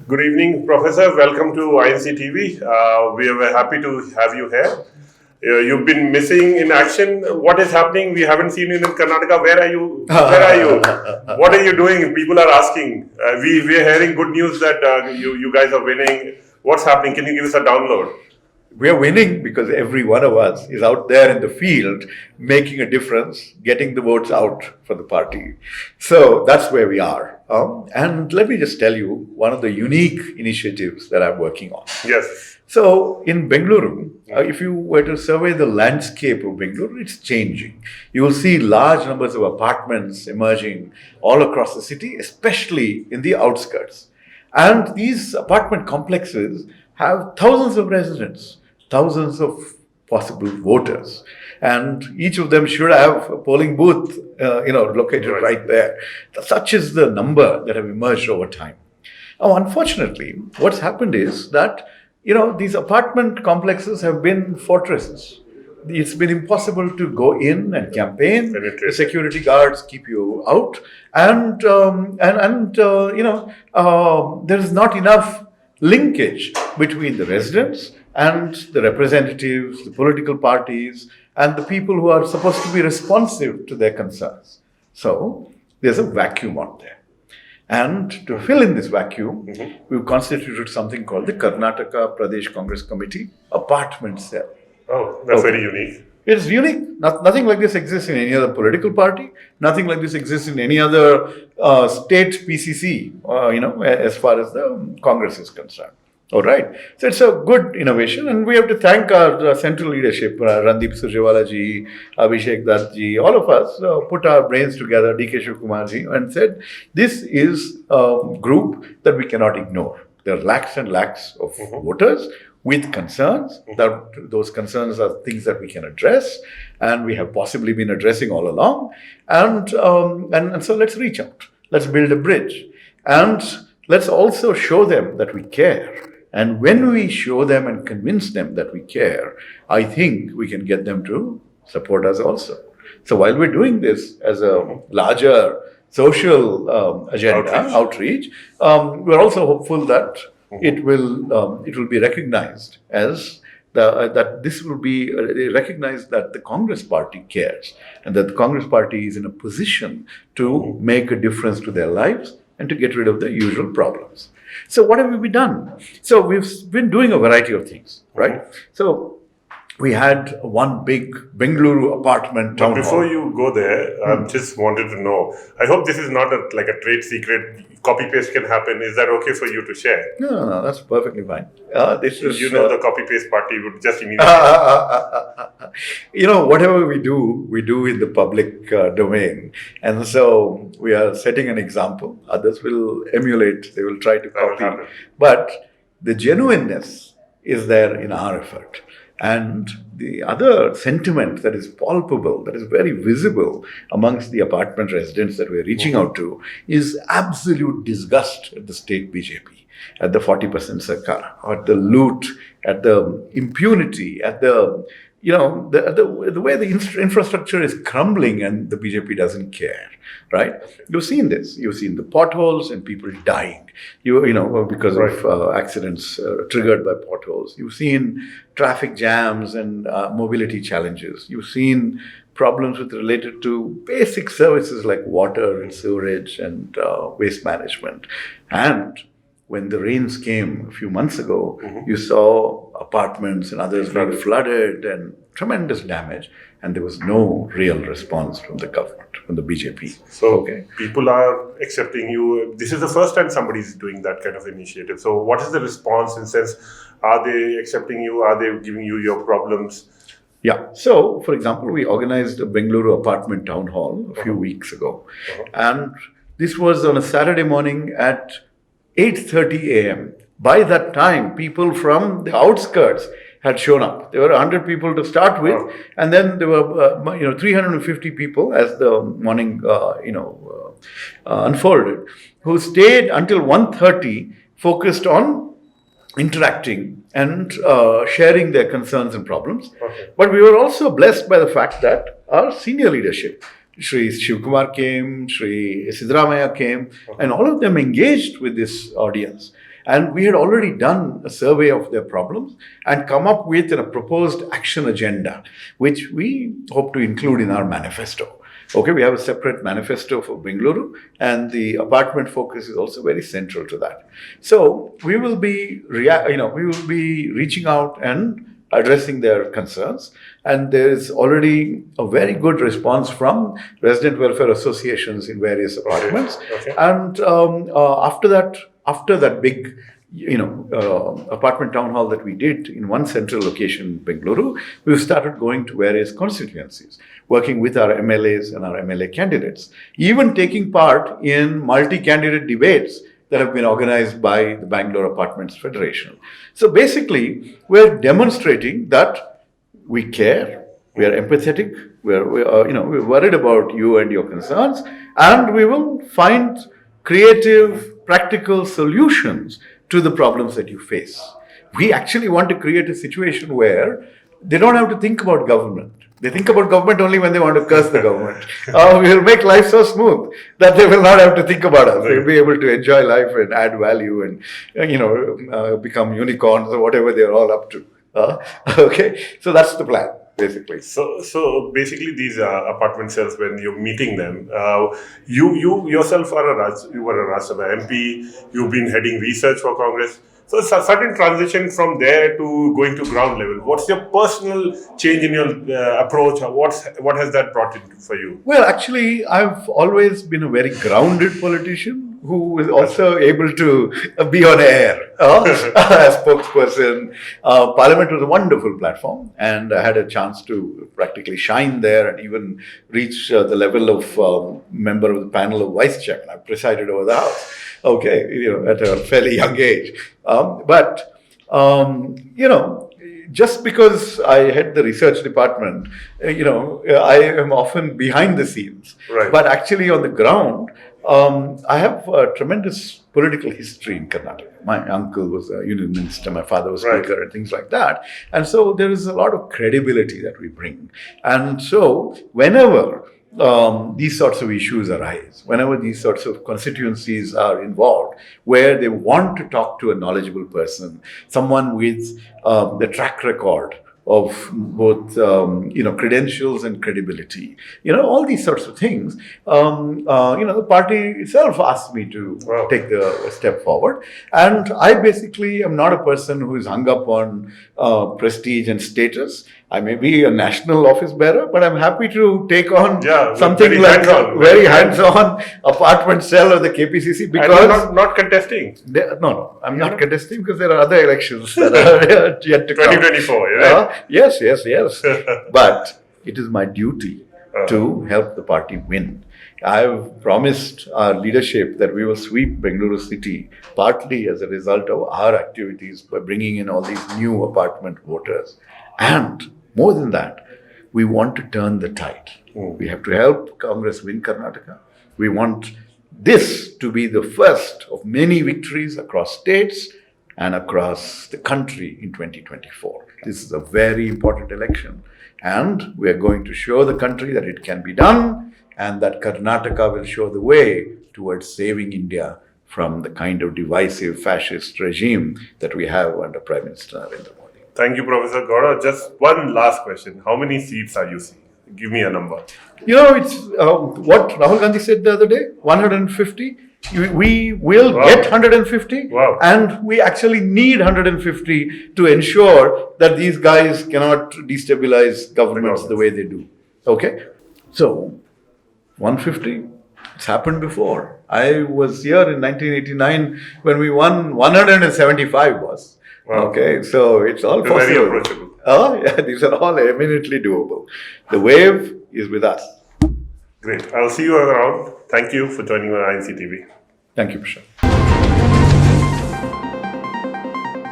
Good evening, Professor. Welcome to INC TV. We are happy to have you here. You've been missing in action. What is happening? We haven't seen you in Karnataka. Where are you? Where are you? What are you doing? People are asking. We are hearing good news that you guys are winning. What's happening? Can you give us a download? We are winning because every one of us is out there in the field making a difference, getting the votes out for the party. So that's where we are. And let me just tell you one of the unique initiatives that I'm working on. Yes. So in Bengaluru, if you were to survey the landscape of Bengaluru, it's changing. You will see large numbers of apartments emerging all across the city, especially in the outskirts. And these apartment complexes have thousands of residents, thousands of possible voters, and each of them should have a polling booth, located right there. Such is the number that have emerged over time. Now, unfortunately, what's happened is that these apartment complexes have been fortresses. It's been impossible to go in and campaign. The security guards keep you out, and there is not enough linkage between the residents and the representatives, the political parties, and the people who are supposed to be responsive to their concerns. So there's a vacuum out there. And to fill in this vacuum, we've constituted something called the Karnataka Pradesh Congress Committee Apartment Cell. Oh, that's very unique. It's unique. Nothing like this exists in any other political party. Nothing like this exists in any other state PCC, as far as the Congress is concerned. All right. So it's a good innovation, and we have to thank our central leadership, Randeep Surjewala ji, Abhishek Dutt ji, all of us put our brains together, DK Shivkumar ji, and said, this is a group that we cannot ignore. There are lakhs and lakhs of voters with concerns. That those concerns are things that we can address, and we have possibly been addressing all along. And so let's reach out. Let's build a bridge, and let's also show them that we care. And when we show them and convince them that we care, I think we can get them to support us also. So while we're doing this as a larger social agenda, outreach, we're also hopeful that it will be recognized as that this will be recognized that the Congress party cares, and that the Congress party is in a position to make a difference to their lives and to get rid of the usual problems. So what have we done? So we've been doing a variety of things, right? So we had one big Bengaluru apartment town hall. Before you go there, I just wanted to know, I hope this is not like a trade secret. Copy-paste can happen. Is that okay for you to share? No, that's perfectly fine. This is, the copy-paste party would just immediately... whatever we do in the public domain. And so we are setting an example. Others will emulate. They will try to copy. But the genuineness is there in our effort. And the other sentiment that is palpable, that is very visible amongst the apartment residents that we're reaching out to, is absolute disgust at the state BJP, at the 40% Sarkar, at the loot, at the impunity, at the way the infrastructure is crumbling and the BJP doesn't care, right? You've seen this. You've seen the potholes and people dying, because of accidents triggered by potholes. You've seen traffic jams and mobility challenges. You've seen problems related to basic services like water and sewerage and waste management. And when the rains came a few months ago, you saw apartments and others being flooded and tremendous damage, and there was no real response from the government, from the BJP. So people are accepting you. This is the first time somebody is doing that kind of initiative. So what is the response in sense? Are they accepting you? Are they giving you your problems? Yeah. So, for example, we organized a Bengaluru apartment town hall a few weeks ago. And this was on a Saturday morning at 8:30 a.m. By that time, people from the outskirts had shown up. There were 100 people to start with, and then there were 350 people as the morning unfolded, who stayed until 1:30, focused on interacting and sharing their concerns and problems. But we were also blessed by the fact that our senior leadership, Shri Shivkumar came, Shri Siddaramaiah came, and all of them engaged with this audience. And we had already done a survey of their problems and come up with a proposed action agenda, which we hope to include in our manifesto. Okay, we have a separate manifesto for Bengaluru, and the apartment focus is also very central to that. So we will be, reaching out and addressing their concerns, and there is already a very good response from resident welfare associations in various apartments. Okay. And after that big apartment town hall that we did in one central location in Bengaluru, we've started going to various constituencies, working with our MLAs and our MLA candidates, even taking part in multi-candidate debates that have been organized by the Bangalore Apartments Federation. So basically, we're demonstrating that we care, we are empathetic, we're worried about you and your concerns, and we will find creative, practical solutions to the problems that you face. We actually want to create a situation where they don't have to think about government. They think about government only when they want to curse the government. We will make life so smooth that they will not have to think about us. They'll be able to enjoy life and add value and become unicorns or whatever they're all up to. Okay, so that's the plan, basically. So basically, these apartment sales, when you're meeting them, you yourself you were a Rajya Sabha MP. You've been heading research for Congress. So it's a sudden transition from there to going to ground level. What's your personal change in your approach? What has that brought in for you? Well, actually, I've always been a very grounded politician who is also able to be on air as spokesperson. Parliament was a wonderful platform, and I had a chance to practically shine there and even reach the level of member of the panel of vice chairman. I presided over the House. Okay, at a fairly young age. Just because I head the research department, I am often behind the scenes. Right. But actually on the ground, I have a tremendous political history in Karnataka. My uncle was a union minister, my father was speaker, and things like that. And so there is a lot of credibility that we bring. And so whenever these sorts of issues arise, whenever these sorts of constituencies are involved, where they want to talk to a knowledgeable person, someone with the track record of both credentials and credibility, all these sorts of things, the party itself asked me to take the step forward. And I basically am not a person who is hung up on prestige and status. I may be a national office bearer, but I'm happy to take on something like a very hands-on apartment cell of the KPCC, because and not contesting. No, I'm not contesting because there are other elections that are yet to come. 2024, right? Yes. But it is my duty to help the party win. I have promised our leadership that we will sweep Bengaluru city partly as a result of our activities by bringing in all these new apartment voters. And more than that, we want to turn the tide. We have to help Congress win Karnataka. We want this to be the first of many victories across states and across the country in 2024. This is a very important election, and we are going to show the country that it can be done, and that Karnataka will show the way towards saving India from the kind of divisive fascist regime that we have under Prime Minister Narendra Modi. Thank you, Professor Gowda. Just one last question. How many seats are you seeing? Give me a number. It's what Rahul Gandhi said the other day, 150. We will get 150, and we actually need 150 to ensure that these guys cannot destabilize governments the way they do. Okay? So, 150, it's happened before. I was here in 1989 when we won 175 was. Okay, so it's all possible. Very approachable. These are all eminently doable. The wave is with us. Great. I'll see you around. Thank you for joining on INC TV. Thank you, Prashant.